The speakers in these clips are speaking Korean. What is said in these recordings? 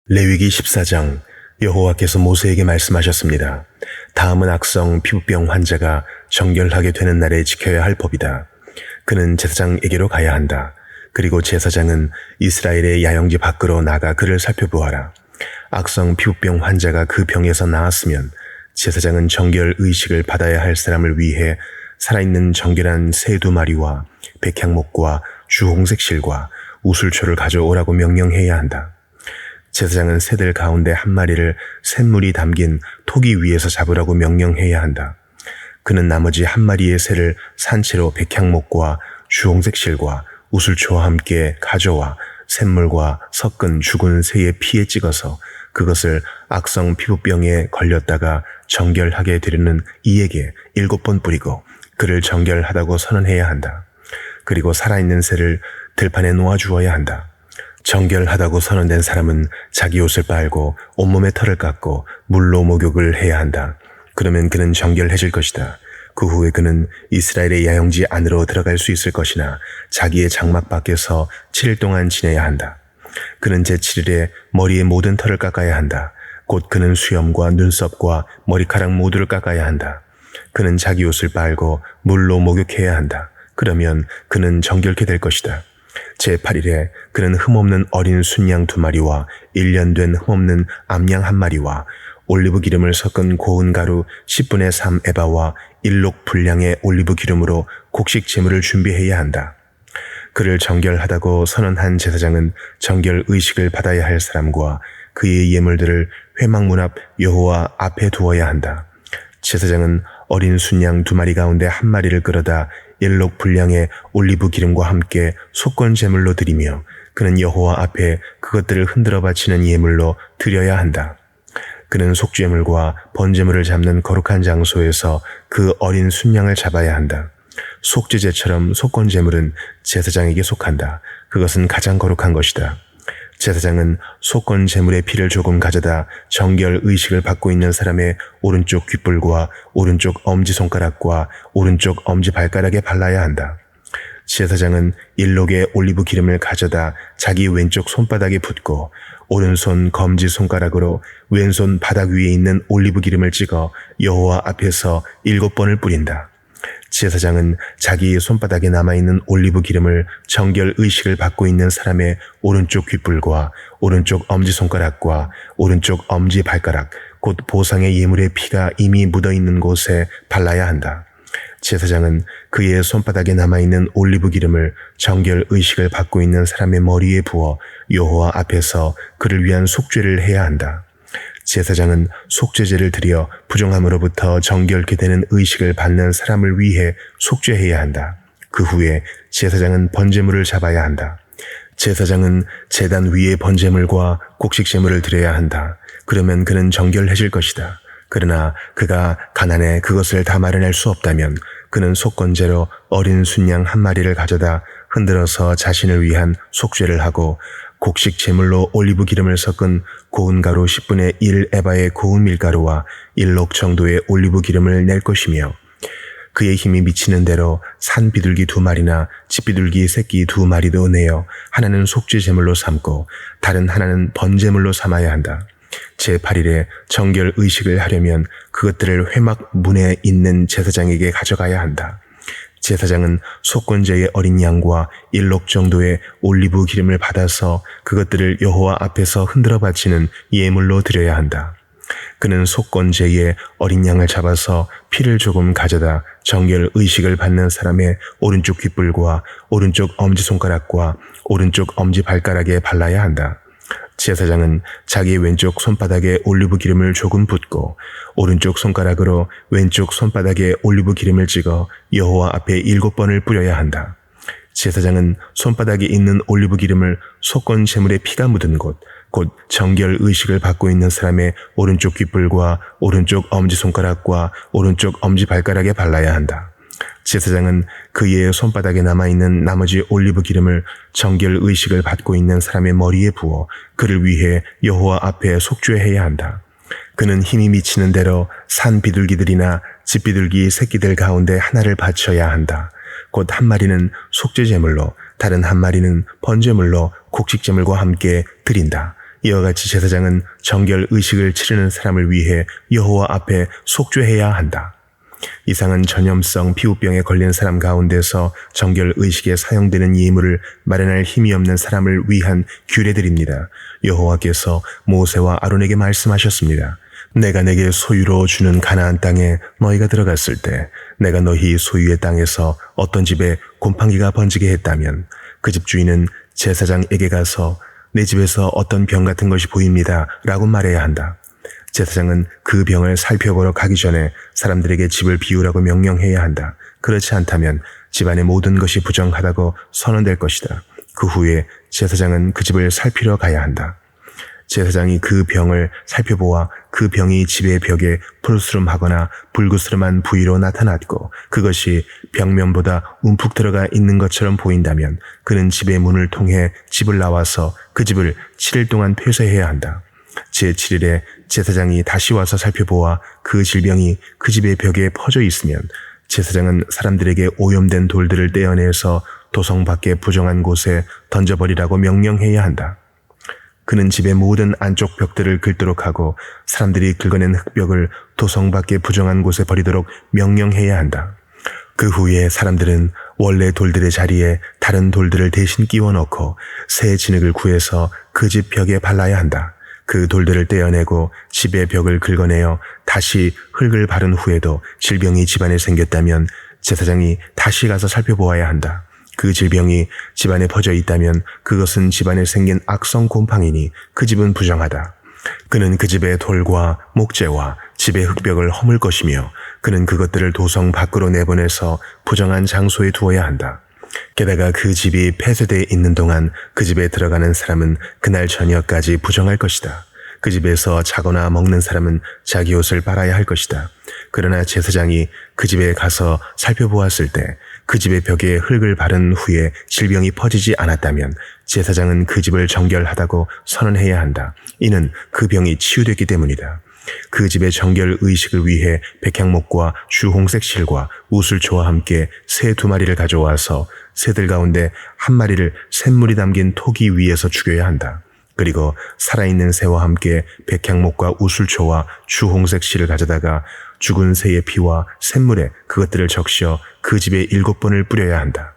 레위기 14장. 여호와께서 모세에게 말씀하셨습니다. 다음은 악성 피부병 환자가 정결하게 되는 날에 지켜야 할 법이다. 그는 제사장에게로 가야 한다. 그리고 제사장은 이스라엘의 야영지 밖으로 나가 그를 살펴보아라. 악성 피부병 환자가 그 병에서 나았으면 제사장은 정결 의식을 받아야 할 사람을 위해 살아있는 정결한 새 2마리와 백향목과 주홍색 실과 우슬초를 가져오라고 명령해야 한다. 제사장은 새들 가운데 1마리를 샘물이 담긴 토기 위에서 잡으라고 명령해야 한다. 그는 나머지 1마리의 새를 산채로 백향목과 주홍색 실과 우슬초와 함께 가져와 샘물과 섞은 죽은 새의 피에 찍어서 그것을 악성 피부병에 걸렸다가 정결하게 되려는 이에게 7번 뿌리고 그를 정결하다고 선언해야 한다. 그리고 살아있는 새를 들판에 놓아주어야 한다. 정결하다고 선언된 사람은 자기 옷을 빨고 온몸에 털을 깎고 물로 목욕을 해야 한다. 그러면 그는 정결해질 것이다. 그 후에 그는 이스라엘의 야영지 안으로 들어갈 수 있을 것이나 자기의 장막 밖에서 7일 동안 지내야 한다. 그는 제7일에 머리의 모든 털을 깎아야 한다. 곧 그는 수염과 눈썹과 머리카락 모두를 깎아야 한다. 그는 자기 옷을 빨고 물로 목욕해야 한다. 그러면 그는 정결케 될 것이다. 제8일에 그는 흠없는 어린 순양 2마리와 1년 된 흠없는 암양 1마리와 올리브 기름을 섞은 고운 가루 10분의 3 에바와 1록 분량의 올리브 기름으로 곡식 제물을 준비해야 한다. 그를 정결하다고 선언한 제사장은 정결 의식을 받아야 할 사람과 그의 예물들을 회막문 앞 여호와 앞에 두어야 한다. 제사장은 어린 순양 2마리 가운데 1마리를 끌어다 1록 분량의 올리브 기름과 함께 속건 제물로 드리며 그는 여호와 앞에 그것들을 흔들어 바치는 예물로 드려야 한다. 그는 속죄물과 번제물을 잡는 거룩한 장소에서 그 어린 순양을 잡아야 한다. 속죄제처럼 속건 제물은 제사장에게 속한다. 그것은 가장 거룩한 것이다. 제사장은 속건 제물의 피를 조금 가져다 정결 의식을 받고 있는 사람의 오른쪽 귓불과 오른쪽 엄지손가락과 오른쪽 엄지발가락에 발라야 한다. 제사장은 1록의 올리브 기름을 가져다 자기 왼쪽 손바닥에 붓고 오른손 검지손가락으로 왼손 바닥 위에 있는 올리브 기름을 찍어 여호와 앞에서 7번을 뿌린다. 제사장은 자기 손바닥에 남아있는 올리브 기름을 정결 의식을 받고 있는 사람의 오른쪽 귓불과 오른쪽 엄지손가락과 오른쪽 엄지발가락 곧 보상의 예물의 피가 이미 묻어있는 곳에 발라야 한다. 제사장은 그의 손바닥에 남아있는 올리브 기름을 정결 의식을 받고 있는 사람의 머리에 부어 여호와 앞에서 그를 위한 속죄를 해야 한다. 제사장은 속죄제를 드려 부정함으로부터 정결케 되는 의식을 받는 사람을 위해 속죄해야 한다. 그 후에 제사장은 번제물을 잡아야 한다. 제사장은 제단 위에 번제물과 곡식제물을 드려야 한다. 그러면 그는 정결해질 것이다. 그러나 그가 가난해 그것을 다 마련할 수 없다면 그는 속건제로 어린 순양 1마리를 가져다 흔들어서 자신을 위한 속죄를 하고 곡식 제물로 올리브 기름을 섞은 고운 가루 10분의 1 에바의 고운 밀가루와 1록 정도의 올리브 기름을 낼 것이며 그의 힘이 미치는 대로 산 비둘기 2마리나 집비둘기 새끼 2마리도 내어 하나는 속죄 제물로 삼고 다른 하나는 번제물로 삼아야 한다. 제8일에 정결 의식을 하려면 그것들을 회막 문에 있는 제사장에게 가져가야 한다. 제사장은 속건제의 어린 양과 1록 정도의 올리브 기름을 받아서 그것들을 여호와 앞에서 흔들어 바치는 예물로 드려야 한다. 그는 속건제의 어린 양을 잡아서 피를 조금 가져다 정결 의식을 받는 사람의 오른쪽 귓불과 오른쪽 엄지손가락과 오른쪽 엄지발가락에 발라야 한다. 제사장은 자기 왼쪽 손바닥에 올리브 기름을 조금 붓고 오른쪽 손가락으로 왼쪽 손바닥에 올리브 기름을 찍어 여호와 앞에 7번을 뿌려야 한다. 제사장은 손바닥에 있는 올리브 기름을 속건 제물의 피가 묻은 곳, 곧 정결 의식을 받고 있는 사람의 오른쪽 귓불과 오른쪽 엄지손가락과 오른쪽 엄지발가락에 발라야 한다. 제사장은 그의 손바닥에 남아있는 나머지 올리브 기름을 정결 의식을 받고 있는 사람의 머리에 부어 그를 위해 여호와 앞에 속죄해야 한다. 그는 힘이 미치는 대로 산 비둘기들이나 집비둘기 새끼들 가운데 하나를 바쳐야 한다. 곧 1마리는 속죄제물로 다른 1마리는 번제물로 곡식제물과 함께 드린다. 이와 같이 제사장은 정결 의식을 치르는 사람을 위해 여호와 앞에 속죄해야 한다. 이상은 전염성 피부병에 걸린 사람 가운데서 정결 의식에 사용되는 예물을 마련할 힘이 없는 사람을 위한 규례들입니다. 여호와께서 모세와 아론에게 말씀하셨습니다. 내가 내게 소유로 주는 가나안 땅에 너희가 들어갔을 때 내가 너희 소유의 땅에서 어떤 집에 곰팡이가 번지게 했다면 그 집 주인은 제사장에게 가서 내 집에서 어떤 병 같은 것이 보입니다 라고 말해야 한다. 제사장은 그 병을 살펴보러 가기 전에 사람들에게 집을 비우라고 명령해야 한다. 그렇지 않다면 집안의 모든 것이 부정하다고 선언될 것이다. 그 후에 제사장은 그 집을 살피러 가야 한다. 제사장이 그 병을 살펴보아 그 병이 집의 벽에 푸르스름하거나 불그스름한 부위로 나타났고 그것이 벽면보다 움푹 들어가 있는 것처럼 보인다면 그는 집의 문을 통해 집을 나와서 그 집을 7일 동안 폐쇄해야 한다. 제7일에 제사장이 다시 와서 살펴보아 그 질병이 그 집의 벽에 퍼져 있으면 제사장은 사람들에게 오염된 돌들을 떼어내서 도성 밖의 부정한 곳에 던져버리라고 명령해야 한다. 그는 집의 모든 안쪽 벽들을 긁도록 하고 사람들이 긁어낸 흙벽을 도성 밖의 부정한 곳에 버리도록 명령해야 한다. 그 후에 사람들은 원래 돌들의 자리에 다른 돌들을 대신 끼워 넣고 새 진흙을 구해서 그 집 벽에 발라야 한다. 그 돌들을 떼어내고 집의 벽을 긁어내어 다시 흙을 바른 후에도 질병이 집안에 생겼다면 제사장이 다시 가서 살펴보아야 한다. 그 질병이 집안에 퍼져 있다면 그것은 집안에 생긴 악성 곰팡이니 그 집은 부정하다. 그는 그 집의 돌과 목재와 집의 흙벽을 허물 것이며 그는 그것들을 도성 밖으로 내보내서 부정한 장소에 두어야 한다. 게다가 그 집이 폐쇄되어 있는 동안 그 집에 들어가는 사람은 그날 저녁까지 부정할 것이다. 그 집에서 자거나 먹는 사람은 자기 옷을 빨아야 할 것이다. 그러나 제사장이 그 집에 가서 살펴보았을 때 그 집의 벽에 흙을 바른 후에 질병이 퍼지지 않았다면 제사장은 그 집을 정결하다고 선언해야 한다. 이는 그 병이 치유됐기 때문이다. 그 집의 정결 의식을 위해 백향목과 주홍색 실과 우슬초와 함께 새 2마리를 가져와서 새들 가운데 1마리를 샘물이 담긴 토기 위에서 죽여야 한다. 그리고 살아있는 새와 함께 백향목과 우슬초와 주홍색 실을 가져다가 죽은 새의 피와 샘물에 그것들을 적셔 그 집에 7번을 뿌려야 한다.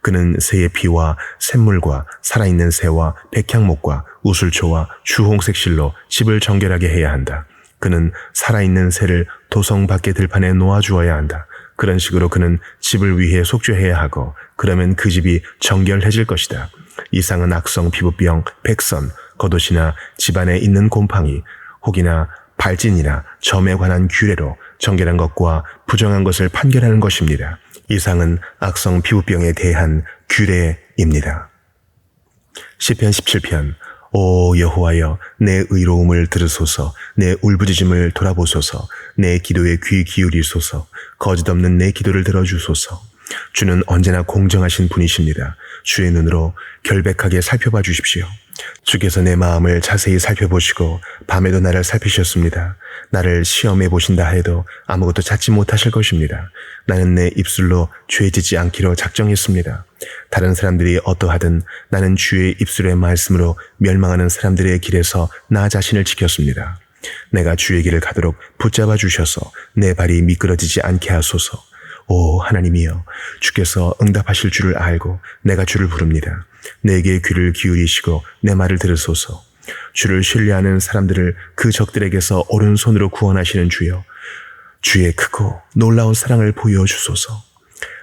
그는 새의 피와 샘물과 살아있는 새와 백향목과 우슬초와 주홍색 실로 집을 정결하게 해야 한다. 그는 살아있는 새를 도성 밖의 들판에 놓아주어야 한다. 그런 식으로 그는 집을 위해 속죄해야 하고 그러면 그 집이 정결해질 것이다. 이상은 악성 피부병, 백선, 겉옷이나 집안에 있는 곰팡이, 혹이나 발진이나 점에 관한 규례로 정결한 것과 부정한 것을 판결하는 것입니다. 이상은 악성 피부병에 대한 규례입니다. 시편 17편. 오 여호와여, 내 의로움을 들으소서, 내 울부짖음을 돌아보소서, 내 기도에 귀 기울이소서, 거짓없는 내 기도를 들어주소서. 주는 언제나 공정하신 분이십니다. 주의 눈으로 결백하게 살펴봐 주십시오. 주께서 내 마음을 자세히 살펴보시고 밤에도 나를 살피셨습니다. 나를 시험해 보신다 해도 아무것도 찾지 못하실 것입니다. 나는 내 입술로 죄 짓지 않기로 작정했습니다. 다른 사람들이 어떠하든 나는 주의 입술의 말씀으로 멸망하는 사람들의 길에서 나 자신을 지켰습니다. 내가 주의 길을 가도록 붙잡아 주셔서 내 발이 미끄러지지 않게 하소서. 오 하나님이여, 주께서 응답하실 줄을 알고 내가 주를 부릅니다. 내게 귀를 기울이시고 내 말을 들으소서. 주를 신뢰하는 사람들을 그 적들에게서 오른손으로 구원하시는 주여, 주의 크고 놀라운 사랑을 보여주소서.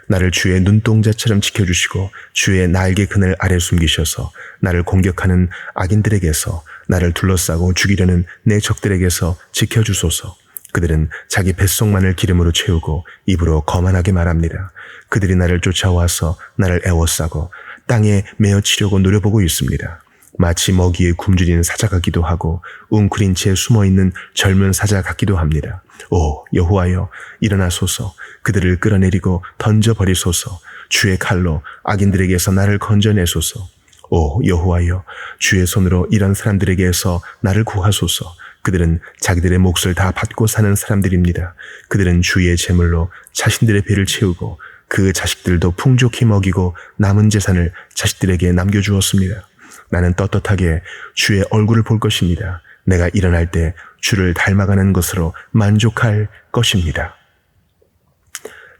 나를 주의 눈동자처럼 지켜주시고 주의 날개 그늘 아래 숨기셔서 나를 공격하는 악인들에게서, 나를 둘러싸고 죽이려는 내 적들에게서 지켜주소서. 그들은 자기 뱃속만을 기름으로 채우고 입으로 거만하게 말합니다. 그들이 나를 쫓아와서 나를 애워싸고 땅에 메어치려고 노려보고 있습니다. 마치 먹이에 굶주린 사자 같기도 하고 웅크린 채 숨어있는 젊은 사자 같기도 합니다. 오 여호와여, 일어나소서. 그들을 끌어내리고 던져버리소서. 주의 칼로 악인들에게서 나를 건져내소서. 오 여호와여, 주의 손으로 이런 사람들에게서 나를 구하소서. 그들은 자기들의 몫을 다 받고 사는 사람들입니다. 그들은 주의 재물로 자신들의 배를 채우고 그 자식들도 풍족히 먹이고 남은 재산을 자식들에게 남겨주었습니다. 나는 떳떳하게 주의 얼굴을 볼 것입니다. 내가 일어날 때 주를 닮아가는 것으로 만족할 것입니다.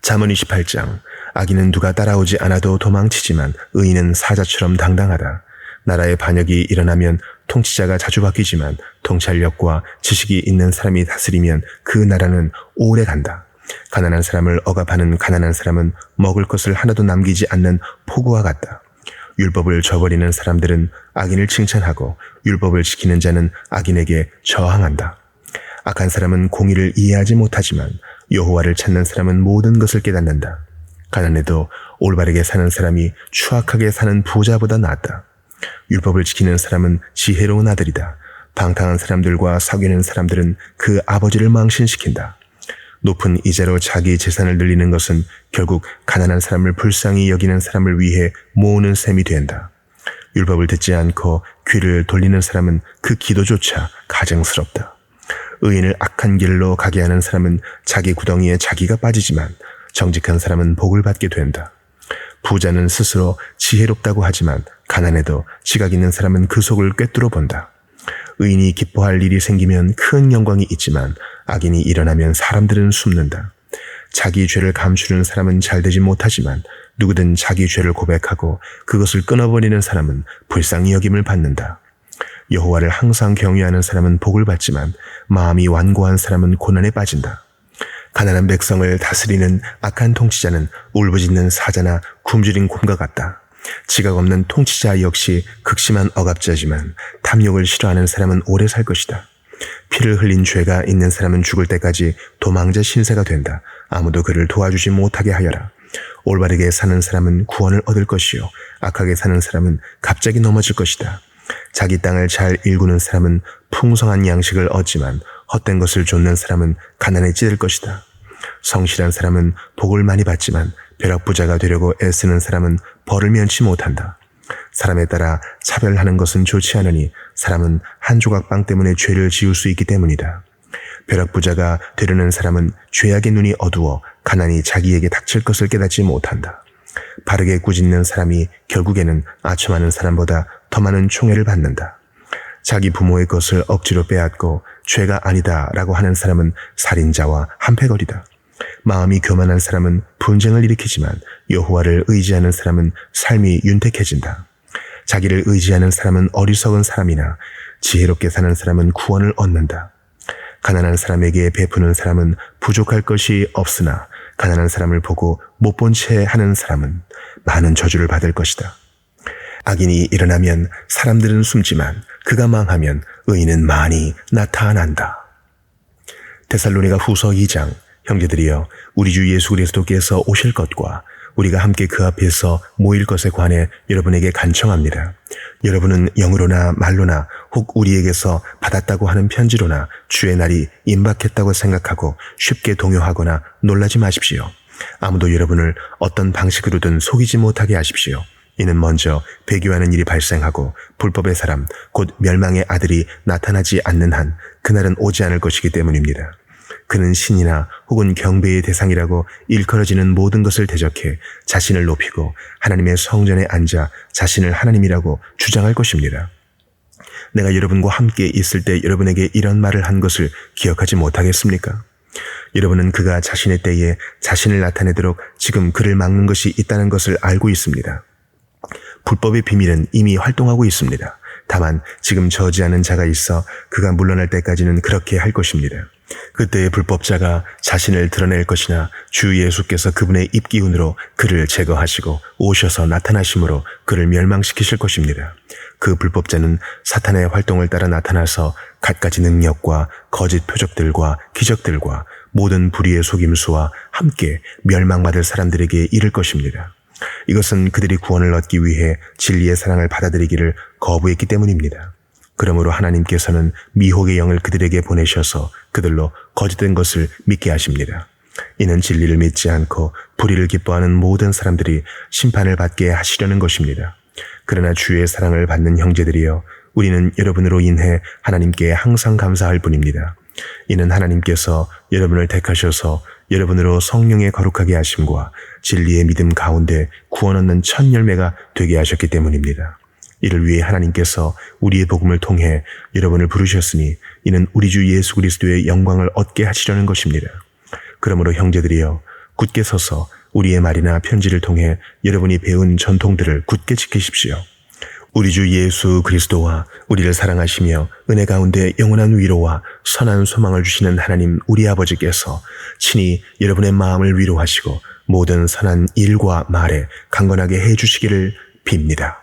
잠언 28장. 악인은 누가 따라오지 않아도 도망치지만 의인은 사자처럼 당당하다. 나라의 반역이 일어나면 통치자가 자주 바뀌지만 통찰력과 지식이 있는 사람이 다스리면 그 나라는 오래 간다. 가난한 사람을 억압하는 가난한 사람은 먹을 것을 하나도 남기지 않는 폭우와 같다. 율법을 저버리는 사람들은 악인을 칭찬하고 율법을 지키는 자는 악인에게 저항한다. 악한 사람은 공의를 이해하지 못하지만 여호와를 찾는 사람은 모든 것을 깨닫는다. 가난해도 올바르게 사는 사람이 추악하게 사는 부자보다 낫다. 율법을 지키는 사람은 지혜로운 아들이다. 방탕한 사람들과 사귀는 사람들은 그 아버지를 망신시킨다. 높은 이자로 자기 재산을 늘리는 것은 결국 가난한 사람을 불쌍히 여기는 사람을 위해 모으는 셈이 된다. 율법을 듣지 않고 귀를 돌리는 사람은 그 기도조차 가증스럽다. 의인을 악한 길로 가게 하는 사람은 자기 구덩이에 자기가 빠지지만 정직한 사람은 복을 받게 된다. 부자는 스스로 지혜롭다고 하지만 가난해도 지각 있는 사람은 그 속을 꿰뚫어 본다. 의인이 기뻐할 일이 생기면 큰 영광이 있지만 악인이 일어나면 사람들은 숨는다. 자기 죄를 감추는 사람은 잘되지 못하지만 누구든 자기 죄를 고백하고 그것을 끊어버리는 사람은 불쌍히 여김을 받는다. 여호와를 항상 경외하는 사람은 복을 받지만 마음이 완고한 사람은 고난에 빠진다. 가난한 백성을 다스리는 악한 통치자는 울부짖는 사자나 굶주린 곰과 같다. 지각 없는 통치자 역시 극심한 억압자지만 탐욕을 싫어하는 사람은 오래 살 것이다. 피를 흘린 죄가 있는 사람은 죽을 때까지 도망자 신세가 된다. 아무도 그를 도와주지 못하게 하여라. 올바르게 사는 사람은 구원을 얻을 것이요 악하게 사는 사람은 갑자기 넘어질 것이다. 자기 땅을 잘 일구는 사람은 풍성한 양식을 얻지만 헛된 것을 좇는 사람은 가난에 찌들 것이다. 성실한 사람은 복을 많이 받지만 벼락부자가 되려고 애쓰는 사람은 벌을 면치 못한다. 사람에 따라 차별하는 것은 좋지 않으니 사람은 한 조각 빵 때문에 죄를 지을 수 있기 때문이다. 벼락부자가 되려는 사람은 죄악의 눈이 어두워 가난이 자기에게 닥칠 것을 깨닫지 못한다. 바르게 꾸짖는 사람이 결국에는 아첨하는 사람보다 더 많은 총애를 받는다. 자기 부모의 것을 억지로 빼앗고 죄가 아니다 라고 하는 사람은 살인자와 한패거리다. 마음이 교만한 사람은 분쟁을 일으키지만 여호와를 의지하는 사람은 삶이 윤택해진다. 자기를 의지하는 사람은 어리석은 사람이나 지혜롭게 사는 사람은 구원을 얻는다. 가난한 사람에게 베푸는 사람은 부족할 것이 없으나 가난한 사람을 보고 못 본 채 하는 사람은 많은 저주를 받을 것이다. 악인이 일어나면 사람들은 숨지만 그가 망하면 의인은 많이 나타난다. 데살로니가 후서 2장. 형제들이여, 우리 주 예수 그리스도께서 오실 것과 우리가 함께 그 앞에서 모일 것에 관해 여러분에게 간청합니다. 여러분은 영으로나 말로나 혹 우리에게서 받았다고 하는 편지로나 주의 날이 임박했다고 생각하고 쉽게 동요하거나 놀라지 마십시오. 아무도 여러분을 어떤 방식으로든 속이지 못하게 하십시오. 이는 먼저 배교하는 일이 발생하고 불법의 사람 곧 멸망의 아들이 나타나지 않는 한 그날은 오지 않을 것이기 때문입니다. 그는 신이나 혹은 경배의 대상이라고 일컬어지는 모든 것을 대적해 자신을 높이고 하나님의 성전에 앉아 자신을 하나님이라고 주장할 것입니다. 내가 여러분과 함께 있을 때 여러분에게 이런 말을 한 것을 기억하지 못하겠습니까? 여러분은 그가 자신의 때에 자신을 나타내도록 지금 그를 막는 것이 있다는 것을 알고 있습니다. 불법의 비밀은 이미 활동하고 있습니다. 다만 지금 저지하는 자가 있어 그가 물러날 때까지는 그렇게 할 것입니다. 그때의 불법자가 자신을 드러낼 것이나 주 예수께서 그분의 입기운으로 그를 제거하시고 오셔서 나타나심으로 그를 멸망시키실 것입니다. 그 불법자는 사탄의 활동을 따라 나타나서 갖가지 능력과 거짓 표적들과 기적들과 모든 불의의 속임수와 함께 멸망받을 사람들에게 이를 것입니다. 이것은 그들이 구원을 얻기 위해 진리의 사랑을 받아들이기를 거부했기 때문입니다. 그러므로 하나님께서는 미혹의 영을 그들에게 보내셔서 그들로 거짓된 것을 믿게 하십니다. 이는 진리를 믿지 않고 불의를 기뻐하는 모든 사람들이 심판을 받게 하시려는 것입니다. 그러나 주의 사랑을 받는 형제들이여, 우리는 여러분으로 인해 하나님께 항상 감사할 뿐입니다. 이는 하나님께서 여러분을 택하셔서 여러분으로 성령의 거룩하게 하심과 진리의 믿음 가운데 구원 얻는 첫 열매가 되게 하셨기 때문입니다. 이를 위해 하나님께서 우리의 복음을 통해 여러분을 부르셨으니 이는 우리 주 예수 그리스도의 영광을 얻게 하시려는 것입니다. 그러므로 형제들이여 굳게 서서 우리의 말이나 편지를 통해 여러분이 배운 전통들을 굳게 지키십시오. 우리 주 예수 그리스도와 우리를 사랑하시며 은혜 가운데 영원한 위로와 선한 소망을 주시는 하나님 우리 아버지께서 친히 여러분의 마음을 위로하시고 모든 선한 일과 말에 강건하게 해주시기를 빕니다.